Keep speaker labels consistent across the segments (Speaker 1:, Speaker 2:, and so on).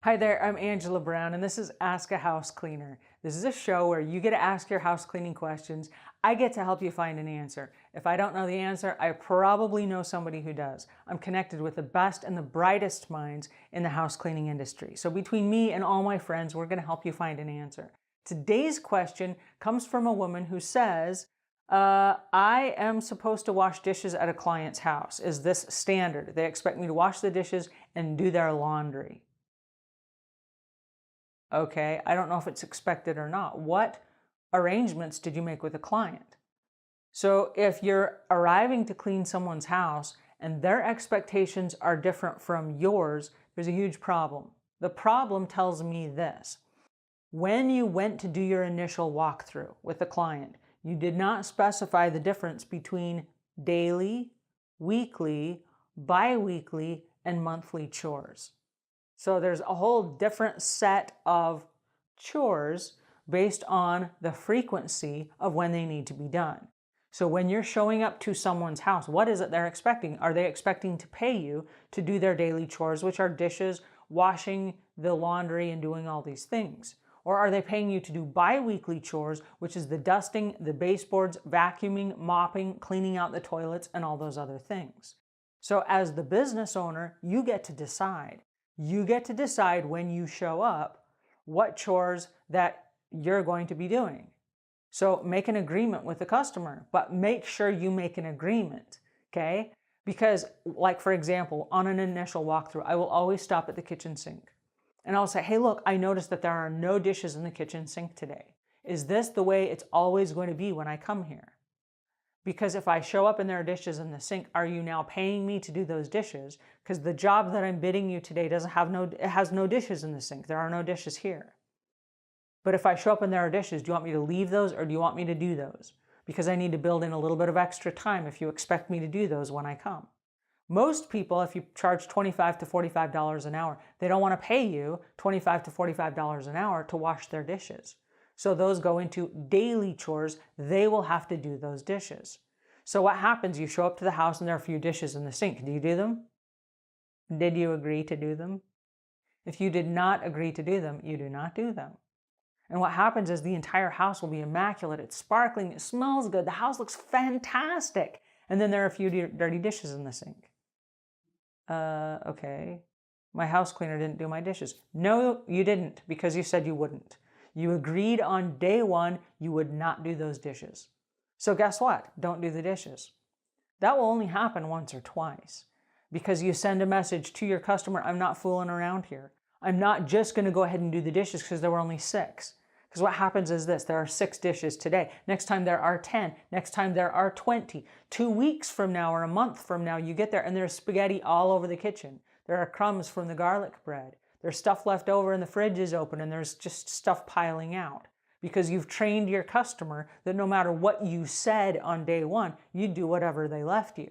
Speaker 1: Hi there, I'm Angela Brown, and this is Ask a House Cleaner. This is a show where you get to ask your house cleaning questions. I get to help you find an answer. If I don't know the answer, I probably know somebody who does. I'm connected with the best and the brightest minds in the house cleaning industry. So between me and all my friends, we're going to help you find an answer. Today's question comes from a woman who says, I am supposed to wash dishes at a client's house. Is this standard? They expect me to wash the dishes and do their laundry. Okay, I don't know if it's expected or not. What arrangements did you make with the client? So if you're arriving to clean someone's house and their expectations are different from yours, there's a huge problem. The problem tells me this. When you went to do your initial walkthrough with the client, you did not specify the difference between daily, weekly, bi-weekly, and monthly chores. So there's a whole different set of chores based on the frequency of when they need to be done. So when you're showing up to someone's house, what is it they're expecting? Are they expecting to pay you to do their daily chores, which are dishes, washing the laundry, and doing all these things? Or are they paying you to do bi-weekly chores, which is the dusting, the baseboards, vacuuming, mopping, cleaning out the toilets, and all those other things? So as the business owner, you get to decide. You get to decide when you show up what chores that you're going to be doing. So make an agreement with the customer, but make sure you make an agreement, okay? Because like for example, on an initial walkthrough, I will always stop at the kitchen sink. And I'll say, hey, look, I noticed that there are no dishes in the kitchen sink today. Is this the way it's always going to be when I come here? Because if I show up and there are dishes in the sink, are you now paying me to do those dishes? Because the job that I'm bidding you today has no dishes in the sink. There are no dishes here. But if I show up and there are dishes, do you want me to leave those or do you want me to do those? Because I need to build in a little bit of extra time if you expect me to do those when I come. Most people, if you charge $25 to $45 an hour, they don't want to pay you $25 to $45 an hour to wash their dishes. So those go into daily chores. They will have to do those dishes. So what happens? You show up to the house and there are a few dishes in the sink. Do you do them? Did you agree to do them? If you did not agree to do them, you do not do them. And what happens is the entire house will be immaculate. It's sparkling. It smells good. The house looks fantastic. And then there are a few dirty dishes in the sink. Okay. My house cleaner didn't do my dishes. No, you didn't, because you said you wouldn't. You agreed on day one you would not do those dishes. So guess what? Don't do the dishes. That will only happen once or twice because you send a message to your customer, I'm not fooling around here. I'm not just going to go ahead and do the dishes because there were only 6. Because what happens is this, there are 6 dishes today. Next time there are 10. Next time there are 20. 2 weeks from now or a month from now, you get there and there's spaghetti all over the kitchen. There are crumbs from the garlic bread. There's stuff left over and the fridge is open and there's just stuff piling out because you've trained your customer that no matter what you said on day one, you do whatever they left you.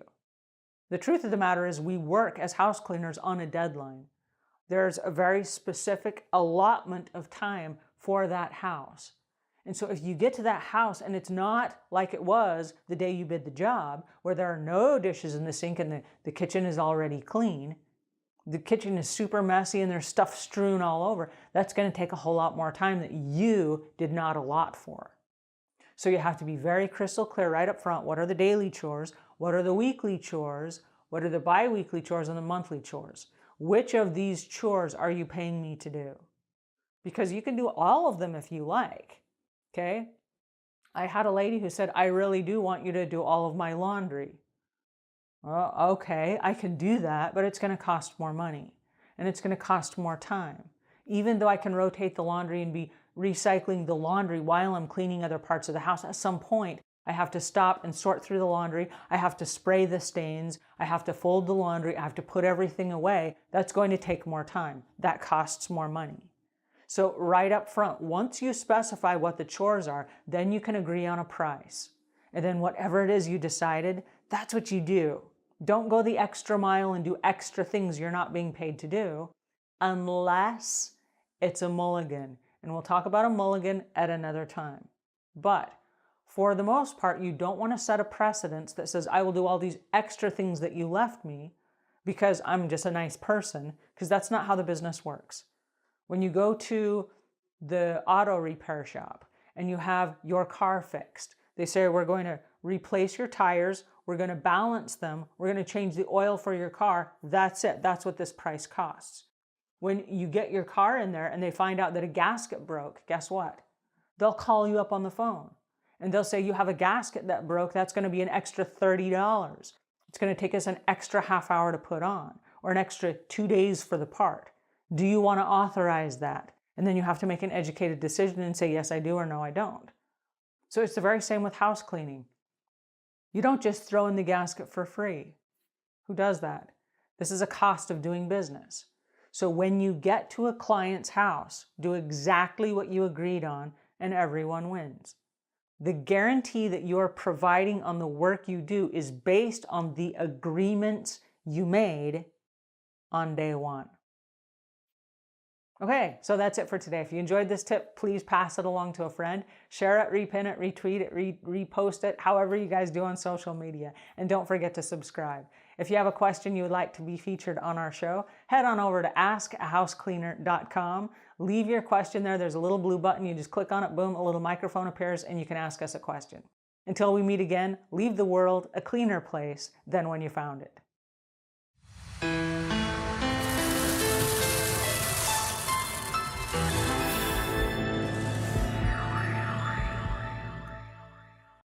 Speaker 1: The truth of the matter is we work as house cleaners on a deadline. There's a very specific allotment of time for that house. And so if you get to that house and it's not like it was the day you bid the job, where there are no dishes in the sink and the kitchen is already clean, the kitchen is super messy and there's stuff strewn all over, that's going to take a whole lot more time that you did not allot for. So you have to be very crystal clear right up front. What are the daily chores? What are the weekly chores? What are the bi-weekly chores and the monthly chores? Which of these chores are you paying me to do? Because you can do all of them if you like, okay? I had a lady who said, I really do want you to do all of my laundry. Well, okay, I can do that, but it's going to cost more money and it's going to cost more time. Even though I can rotate the laundry and be recycling the laundry while I'm cleaning other parts of the house, at some point I have to stop and sort through the laundry. I have to spray the stains. I have to fold the laundry. I have to put everything away. That's going to take more time. That costs more money. So right up front, once you specify what the chores are, then you can agree on a price. And then whatever it is you decided, that's what you do. Don't go the extra mile and do extra things you're not being paid to do unless it's a mulligan. And we'll talk about a mulligan at another time. But for the most part, you don't want to set a precedence that says, I will do all these extra things that you left me because I'm just a nice person, because that's not how the business works. When you go to the auto repair shop and you have your car fixed, they say, we're going to replace your tires, we're going to balance them, we're going to change the oil for your car. That's it. That's what this price costs. When you get your car in there and they find out that a gasket broke, guess what? They'll call you up on the phone and they'll say, you have a gasket that broke, that's going to be an extra $30. It's going to take us an extra half hour to put on, or an extra 2 days for the part. Do you want to authorize that? And then you have to make an educated decision and say, yes, I do, or no, I don't. So it's the very same with house cleaning. You don't just throw in the gasket for free. Who does that? This is a cost of doing business. So when you get to a client's house, do exactly what you agreed on and everyone wins. The guarantee that you are providing on the work you do is based on the agreements you made on day one. Okay, so that's it for today. If you enjoyed this tip, please pass it along to a friend. Share it, repin it, retweet it, repost it, however you guys do on social media. And don't forget to subscribe. If you have a question you would like to be featured on our show, head on over to askahousecleaner.com. Leave your question there. There's a little blue button. You just click on it, boom, a little microphone appears, and you can ask us a question. Until we meet again, leave the world a cleaner place than when you found it.